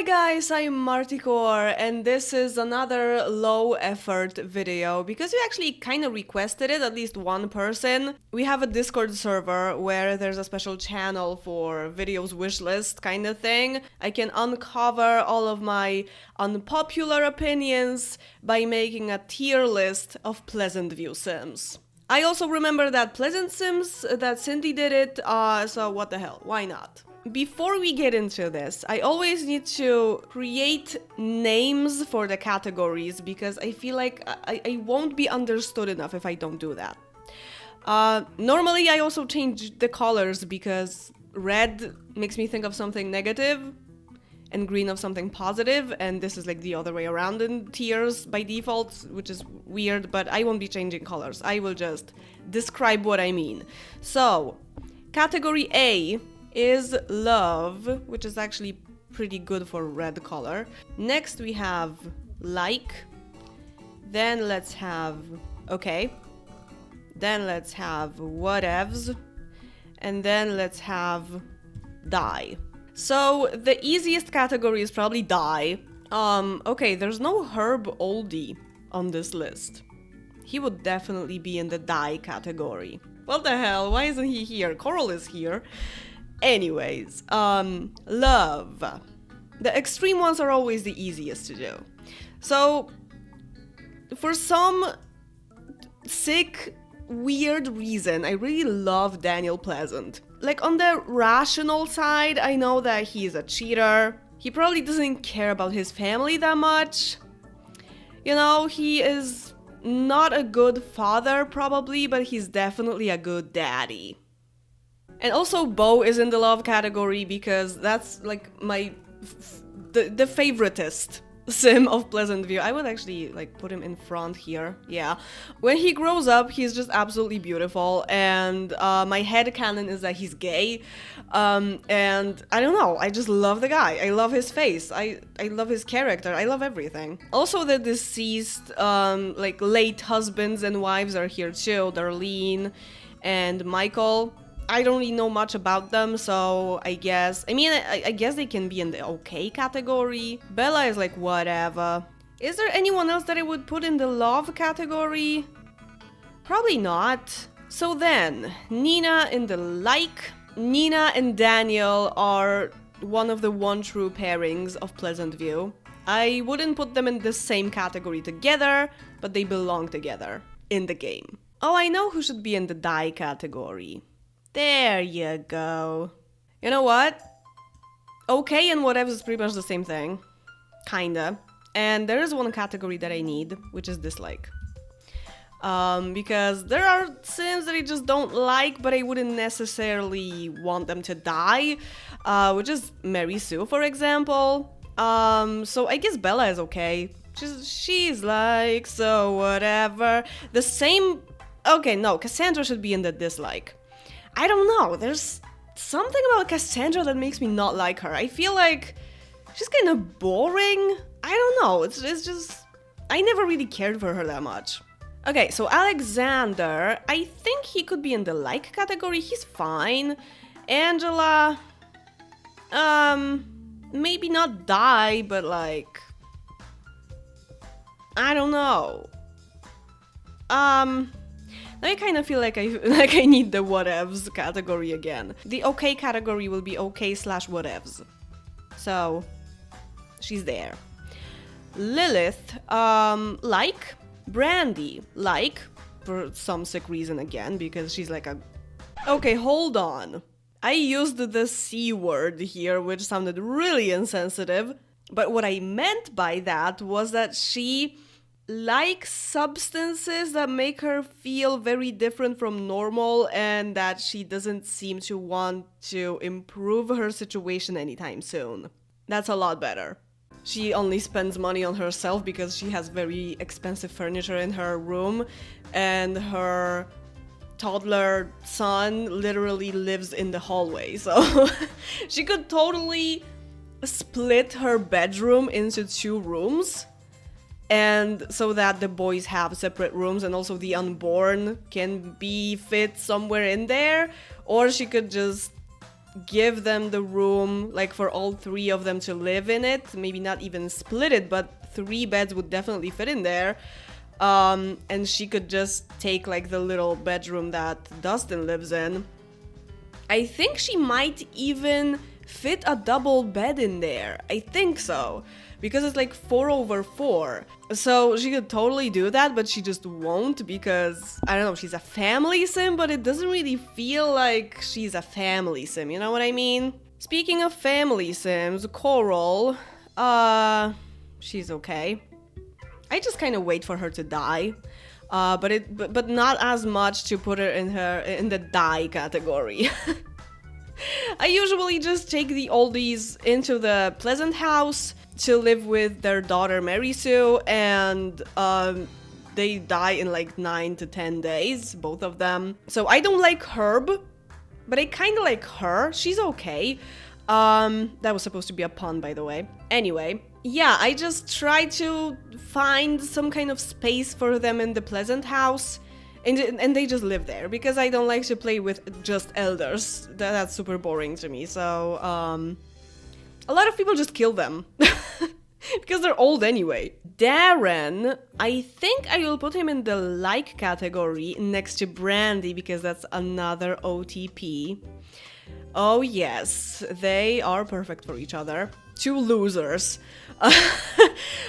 Hi guys, I'm Marticore and this is another low effort video because you actually kind of requested it, at least one person. We have a Discord server where there's a special channel for videos wishlist kind of thing. I can uncover all of my unpopular opinions by making a tier list of Pleasantview Sims. I also remember that Pleasant Sims, that Cindy did it, so what the hell, why not? Before we get into this, I always need to create names for the categories because I feel like I won't be understood enough if I don't do that. Normally I also change the colors because red makes me think of something negative and green of something positive, and this is like the other way around in tiers by default, which is weird, but I won't be changing colors. I will just describe what I mean. So, category A is love, which is actually pretty good for red color. Next we have like, then let's have okay, then let's have whatevs, and then let's have die. So the easiest category is probably die. Okay, there's no Herb Oldie on this list. He would definitely be in the die category. What the hell, why isn't he here? Coral is here. Anyways, love. The extreme ones are always the easiest to do. So, for some sick, weird reason, I really love Daniel Pleasant. Like, on the rational side, I know that he's a cheater. He probably doesn't care about his family that much. You know, he is not a good father, probably, but he's definitely a good daddy. And also Bo is in the love category because that's like the favoritist sim of Pleasantview. I would actually like put him in front here. Yeah. When he grows up, he's just absolutely beautiful, and my headcanon is that he's gay. And I don't know, I just love the guy. I love his face. I love his character. I love everything. Also the deceased like late husbands and wives are here too. Darlene and Michael. I don't really know much about them, so I guess they can be in the okay category. Bella is like whatever. Is there anyone else that I would put in the love category? Probably not. So then, Nina in the like. Nina and Daniel are one of the one true pairings of Pleasantview. I wouldn't put them in the same category together, but they belong together in the game. Oh, I know who should be in the die category. There you go. You know what? Okay and whatever is pretty much the same thing. Kinda. And there is one category that I need, which is dislike. Because there are sims that I just don't like, but I wouldn't necessarily want them to die. Which is Mary Sue, for example. So I guess Bella is okay. She's like, so whatever. The same... Okay, no, Cassandra should be in the dislike. I don't know, there's something about Cassandra that makes me not like her. I feel like she's kind of boring. I don't know, it's just... I never really cared for her that much. Okay, so Alexander, I think he could be in the like category, he's fine. Angela... maybe not die, but like... I don't know. Now I kind of feel like I need the whatevs category again. The okay category will be okay/whatevs. So, she's there. Lilith, like. Brandy, like. For some sick reason again, because she's like a... Okay, hold on. I used the C word here, which sounded really insensitive. But what I meant by that was that she... like substances that make her feel very different from normal, and that she doesn't seem to want to improve her situation anytime soon. That's a lot better. She only spends money on herself because she has very expensive furniture in her room, and her toddler son literally lives in the hallway, so she could totally split her bedroom into 2 rooms. And so that the boys have separate rooms and also the unborn can be fit somewhere in there. Or she could just give them the room, like for all 3 of them to live in it. Maybe not even split it, but 3 beds would definitely fit in there. And she could just take like the little bedroom that Dustin lives in. I think she might even fit a double bed in there. I think so. Because it's like 4/4. So she could totally do that, but she just won't because, I don't know, she's a family sim, but it doesn't really feel like she's a family sim, you know what I mean? Speaking of family sims, Coral, she's okay. I just kind of wait for her to die. But not as much to put her in the die category. I usually just take the oldies into the Pleasant house to live with their daughter Mary Sue, and they die in like 9 to 10 days, both of them. So I don't like Herb, but I kind of like her. She's okay. That was supposed to be a pun, by the way. Anyway, yeah, I just try to find some kind of space for them in the Pleasant house. And they just live there, because I don't like to play with just elders. That's super boring to me, so, a lot of people just kill them. Because they're old anyway. Darren, I think I will put him in the like category next to Brandy, because that's another OTP. Oh yes, they are perfect for each other. 2 losers.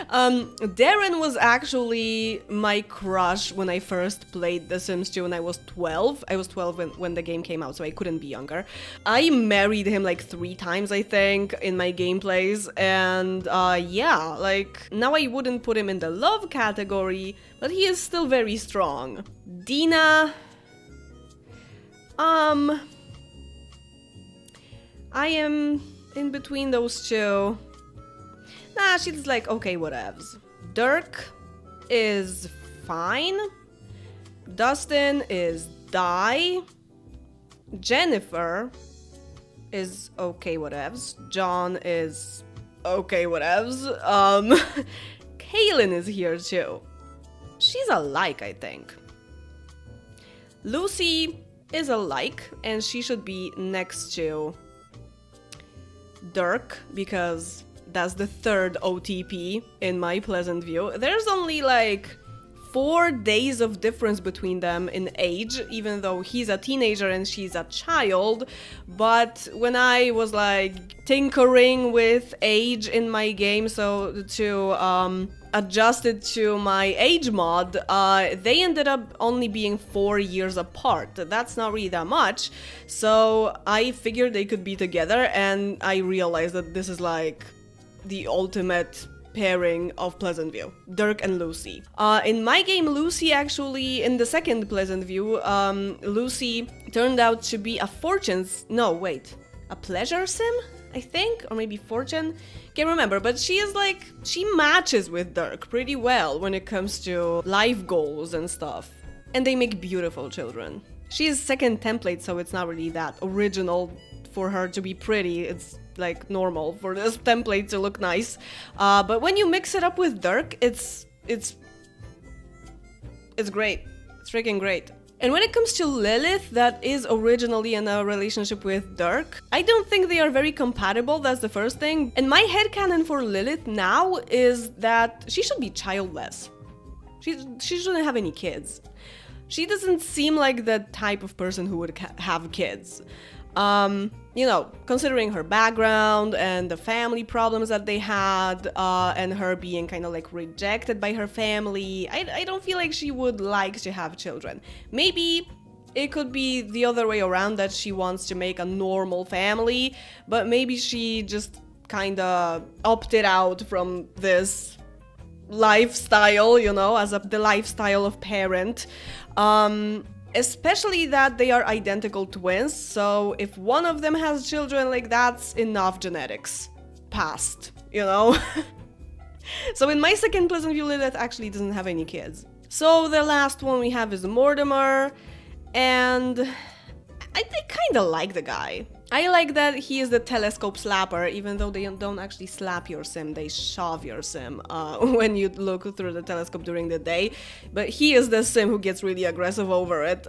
Darren was actually my crush when I first played The Sims 2 when I was 12. I was 12 when the game came out, so I couldn't be younger. I married him like 3 times, I think, in my gameplays, and yeah, like, now I wouldn't put him in the love category, but he is still very strong. Dina... I am in between those 2. Nah, she's like, okay, whatevs. Dirk is fine. Dustin is die. Jennifer is okay, whatevs. John is okay, whatevs. Kaylin is here too. She's a like, I think. Lucy is a like, and she should be next to Dirk, because that's the 3rd OTP in my Pleasantview. There's only like 4 days of difference between them in age, even though he's a teenager and she's a child. But when I was like tinkering with age in my game, so to adjust it to my age mod, they ended up only being 4 years apart. That's not really that much. So I figured they could be together, and I realized that this is like the ultimate pairing of Pleasantview, Dirk and Lucy. In my game, Lucy actually, in the second Pleasantview, Lucy turned out to be a a pleasure sim, I think, or maybe fortune, can't remember, but she is like, she matches with Dirk pretty well when it comes to life goals and stuff. And they make beautiful children. She is second template, so it's not really that original for her to be pretty. It's like normal for this template to look nice, but when you mix it up with Dirk, it's great. It's freaking great. And when it comes to Lilith, that is originally in a relationship with Dirk, I don't think they are very compatible. That's the first thing. And my headcanon for Lilith now is that she should be childless. She shouldn't have any kids. She doesn't seem like the type of person who would have kids. You know, considering her background and the family problems that they had, and her being kind of like rejected by her family, I don't feel like she would like to have children. Maybe it could be the other way around, that she wants to make a normal family, but maybe she just kind of opted out from this lifestyle, you know, as the lifestyle of parent. Especially that they are identical twins, so if one of them has children, like, that's enough genetics passed, you know? So in my second Pleasantview, Lilith actually doesn't have any kids. So the last one we have is Mortimer, and I kind of like the guy. I like that he is the telescope slapper, even though they don't actually slap your sim, they shove your sim when you look through the telescope during the day. But he is the sim who gets really aggressive over it,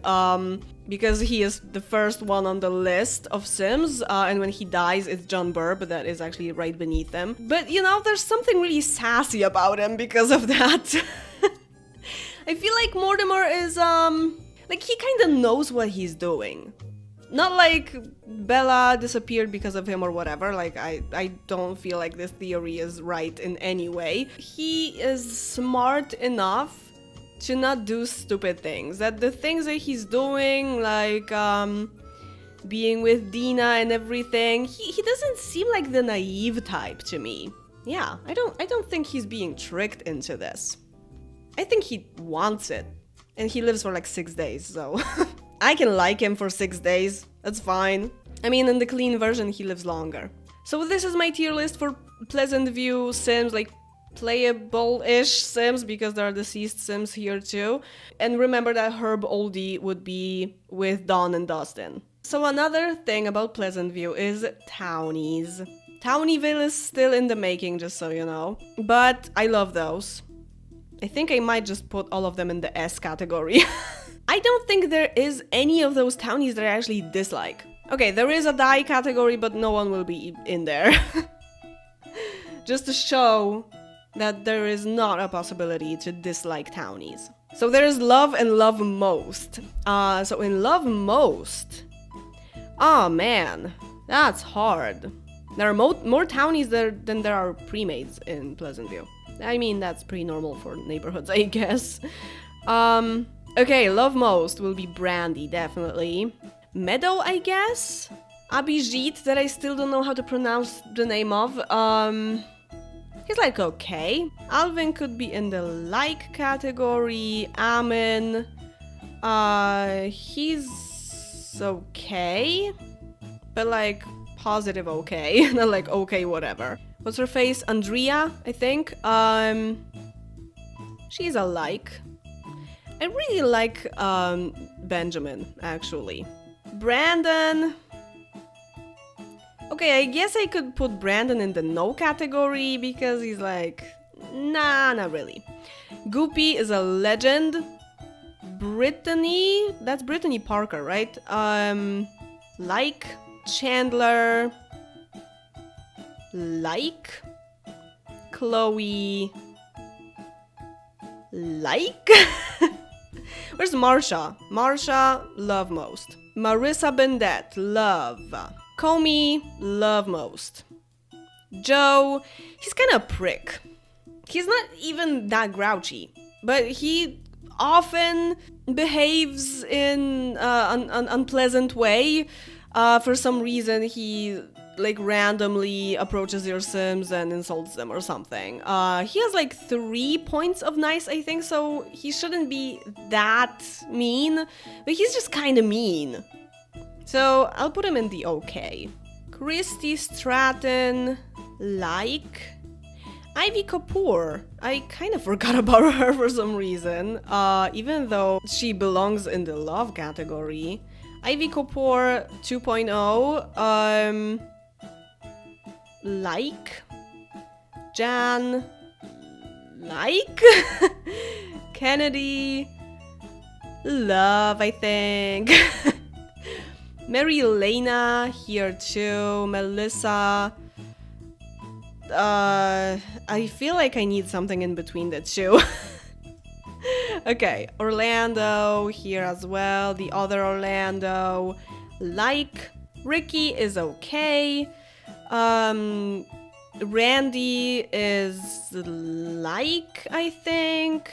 because he is the first one on the list of sims, and when he dies, it's John Burb that is actually right beneath him. But, you know, there's something really sassy about him because of that. I feel like Mortimer is, like, he kind of knows what he's doing. Not like Bella disappeared because of him or whatever, like I don't feel like this theory is right in any way. He is smart enough to not do stupid things. That the things that he's doing, like being with Dina and everything, he doesn't seem like the naive type to me. Yeah, I don't think he's being tricked into this. I think he wants it. And he lives for like 6 days, so... I can like him for 6 days, that's fine. I mean, in the clean version, he lives longer. So this is my tier list for Pleasantview Sims, like playable-ish Sims, because there are deceased Sims here too. And remember that Herb Oldie would be with Dawn and Dustin. So another thing about Pleasantview is Townies. Townieville is still in the making, just so you know. But I love those. I think I might just put all of them in the S category. I don't think there is any of those townies that I actually dislike. Okay, there is a die category, but no one will be in there. Just to show that there is not a possibility to dislike townies. So there is love and love most. So in love most... Oh man, that's hard. There are more townies than there are pre-mades in Pleasantview. I mean, that's pretty normal for neighborhoods, I guess. Okay, love most will be Brandy, definitely. Meadow, I guess? Abhijit, that I still don't know how to pronounce the name of. He's like okay. Alvin could be in the like category. Amin, he's okay. But like, positive okay. Not like okay, whatever. What's her face? Andrea, I think. She's a like. I really like Benjamin, actually. Brandon... Okay, I guess I could put Brandon in the no category because he's like... Nah, not really. Goopy is a legend. Brittany... That's Brittany Parker, right? Like. Chandler... Like. Chloe... Like? Where's Marsha? Marsha, love most. Marissa Bendette, love. Comey, love most. Joe, he's kind of a prick. He's not even that grouchy, but he often behaves in an unpleasant way. For some reason, he like randomly approaches your Sims and insults them or something. He has like 3 points of nice, I think, so he shouldn't be that mean, but he's just kind of mean. So I'll put him in the okay. Christy Stratton, like. Ivy Kapoor, I kind of forgot about her for some reason, even though she belongs in the love category. Ivy Kapoor 2.0, like. Jan, like. Kennedy, love, I think. Mary Elena here too. Melissa, I feel like I need something in between the two. Okay, Orlando here as well. The other Orlando, like. Ricky is okay. Randy is like, I think.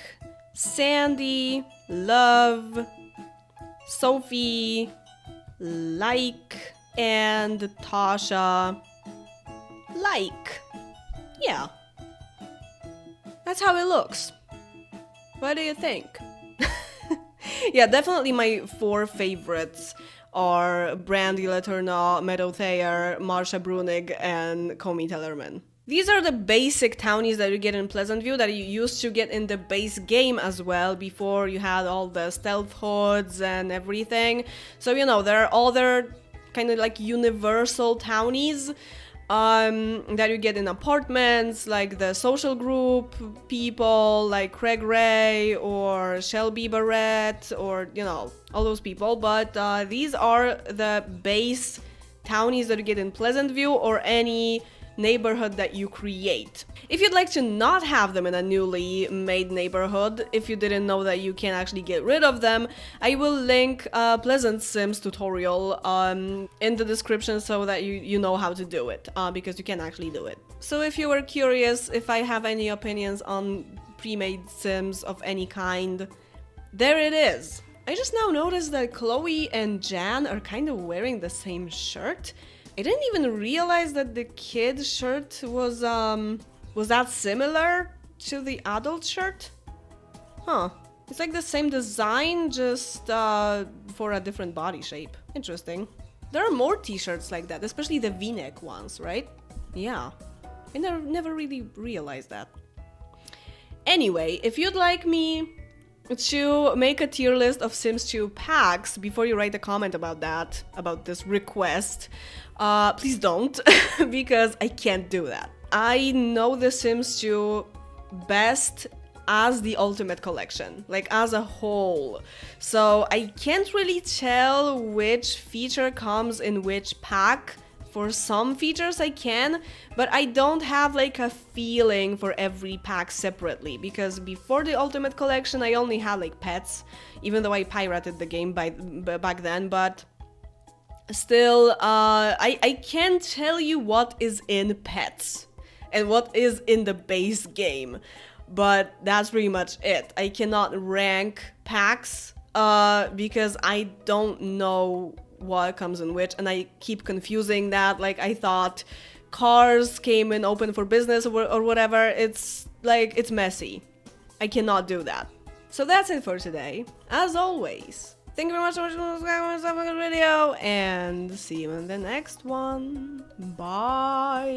Sandy, love. Sophie, like. And Tasha, like. Yeah. That's how it looks. What do you think? Yeah, definitely my 4 favorites are Brandy Letourneau, Meadow Thayer, Marsha Brunig, and Comey Tellerman. These are the basic townies that you get in Pleasantview that you used to get in the base game as well before you had all the stealth hoods and everything. So, you know, there are other kind of like universal townies that you get in apartments, like the social group people like Craig Ray or Shelby Barrett, or all those people. But these are the base townies that you get in Pleasantview or any neighborhood that you create. If you'd like to not have them in a newly made neighborhood, if you didn't know that you can actually get rid of them, I will link a Pleasant Sims tutorial in the description so that you know how to do it, because you can actually do it. So if you were curious if I have any opinions on pre-made Sims of any kind, there it is. I just now noticed that Chloe and Jan are kind of wearing the same shirt. I didn't even realize that the kid shirt was that similar to the adult shirt? Huh. It's like the same design, just for a different body shape. Interesting. There are more t-shirts like that, especially the V-neck ones, right? Yeah. I never really realized that. Anyway, if you'd like me to make a tier list of Sims 2 packs before you write a comment about this request, please don't, because I can't do that. I know the Sims 2 best as the Ultimate Collection, like as a whole. So I can't really tell which feature comes in which pack. For some features I can, but I don't have like a feeling for every pack separately, because before the Ultimate Collection I only had like pets, even though I pirated the game back then, but still I can't tell you what is in pets and what is in the base game, but that's pretty much it. I cannot rank packs because I don't know what comes in which, and I keep confusing that. Like, I thought cars came in open for business or whatever. It's like, it's messy. I cannot do that. So that's it for today. As always, thank you very much for watching this video, and see you in the next one. Bye.